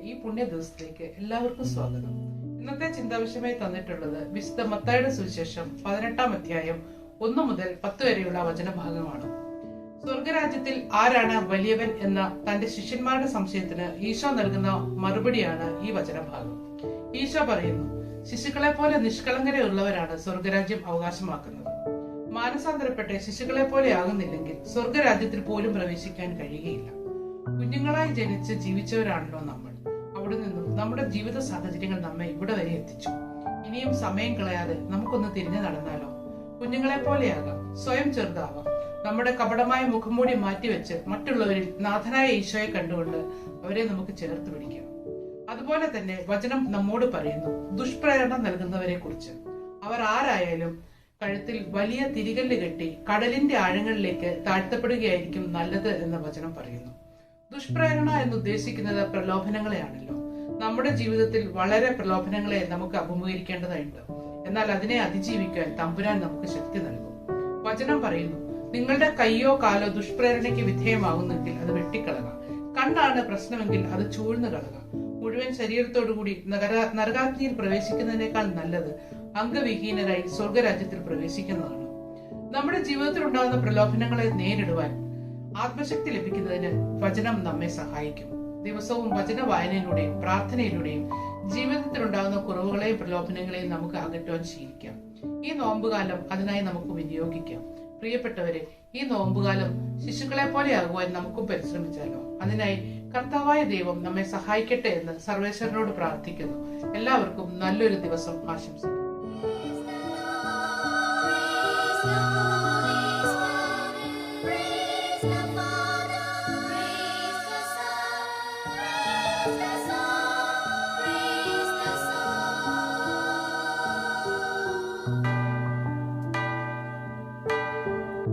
ഈ പുണ്യ ദിവസത്തിലേക്ക് എല്ലാവർക്കും സ്വാഗതം. ഇന്നത്തെ ചിന്താവിഷയമായി തന്നിട്ടുള്ളത് വിശുദ്ധ മത്തായിയുടെ സുവിശേഷം 18-ാം അധ്യായം 1 മുതൽ 10 വരെയുള്ള വചനഭാഗമാണ്. സ്വർഗരാജ്യത്തിൽ ആരാണ് വലിയവൻ എന്ന തന്റെ ശിഷ്യന്മാരുടെ സംശയത്തിന് ഈശോ നൽകുന്ന മറുപടിയാണ് ഈ വചനഭാഗം. ഈശോ പറയുന്നു, ശിശുക്കളെ പോലെ നിഷ്കളങ്കരയുള്ളവരാണ് സ്വർഗരാജ്യം അവകാശമാക്കുന്നത്. മാനസാന്തരപ്പെട്ട ശിശുക്കളെ പോലെ ആകുന്നില്ലെങ്കിൽ സ്വർഗരാജ്യത്തിൽ പോലും പ്രവേശിക്കാൻ കഴിയുകയില്ല. കുഞ്ഞുങ്ങളായി ജനിച്ച് ജീവിച്ചവരാണല്ലോ നമ്മൾ. അവിടെ നിന്നും നമ്മുടെ ജീവിത സാഹചര്യങ്ങൾ നമ്മെ ഇവിടെ വരെ എത്തിച്ചു. ഇനിയും സമയം കളയാതെ നമുക്കൊന്ന് തിരിഞ്ഞു നടന്നാലോ? കുഞ്ഞുങ്ങളെ പോലെയാകാം, സ്വയം ചെറുതാവാം. നമ്മുടെ കപടമായ മുഖംമൂടി മാറ്റിവെച്ച് മറ്റുള്ളവരിൽ നാഥനായ ഈശോയെ കണ്ടുകൊണ്ട് അവരെ നമുക്ക് ചേർത്ത് പിടിക്കാം. അതുപോലെ തന്നെ വചനം നമ്മോട് പറയുന്നു ദുഷ്പ്രേരണ നൽകുന്നവരെ കുറിച്ച്. അവർ ആരായാലും കഴുത്തിൽ വലിയ തിരികല്ല് കെട്ടി കടലിന്റെ ആഴങ്ങളിലേക്ക് താഴ്ത്തപ്പെടുകയായിരിക്കും നല്ലത് എന്ന് വചനം പറയുന്നു. ദുഷ്പ്രേരണ എന്ന് ഉദ്ദേശിക്കുന്നത് പ്രലോഭനങ്ങളെയാണല്ലോ. നമ്മുടെ ജീവിതത്തിൽ വളരെ പ്രലോഭനങ്ങളെ നമുക്ക് അഭിമുഖീകരിക്കേണ്ടതായിട്ട്, എന്നാൽ അതിനെ അതിജീവിക്കാൻ തമ്പുരാൻ നമുക്ക് ശക്തി നൽകും. വചനം പറയുന്നു, നിങ്ങളുടെ കൈയോ കാലോ ദുഷ്പ്രേരണയ്ക്ക് വിധേയമാകുന്നെങ്കിൽ അത് വെട്ടിക്കളക. കണ്ണാണ് പ്രശ്നമെങ്കിൽ അത് ചൂഴ്ന്നു കളക. മുഴുവൻ ശരീരത്തോടുകൂടി നരകാഗ്നിയിൽ പ്രവേശിക്കുന്നതിനേക്കാൾ നല്ലത് അംഗവിഹീനരായി സ്വർഗരാജ്യത്തിൽ പ്രവേശിക്കുന്നതാണ്. നമ്മുടെ ജീവിതത്തിൽ ഉണ്ടാകുന്ന പ്രലോഭനങ്ങളെ നേരിടുവാൻ ആത്മശക്തി ലഭിക്കുന്നതിന് വചനം നമ്മെ സഹായിക്കും. ദിവസവും വചന വായനയിലൂടെയും പ്രാർത്ഥനയിലൂടെയും ജീവിതത്തിൽ ഉണ്ടാകുന്ന കുറവുകളെയും പ്രലോഭനങ്ങളെയും നമുക്ക് അകറ്റുവാൻ ശീലിക്കാം. ഈ നോമ്പുകാലം അതിനായി നമുക്ക് വിനിയോഗിക്കാം. പ്രിയപ്പെട്ടവരെ, ഈ നോമ്പുകാലം ശിശുക്കളെ പോലെ ആകുവാൻ നമുക്കും പരിശ്രമിച്ചാലോ? അതിനായി കർത്താവായ ദൈവം നമ്മെ സഹായിക്കട്ടെ എന്ന് സർവേശ്വരനോട് പ്രാർത്ഥിക്കുന്നു. എല്ലാവർക്കും നല്ലൊരു ദിവസം ആശംസിക്കുന്നു.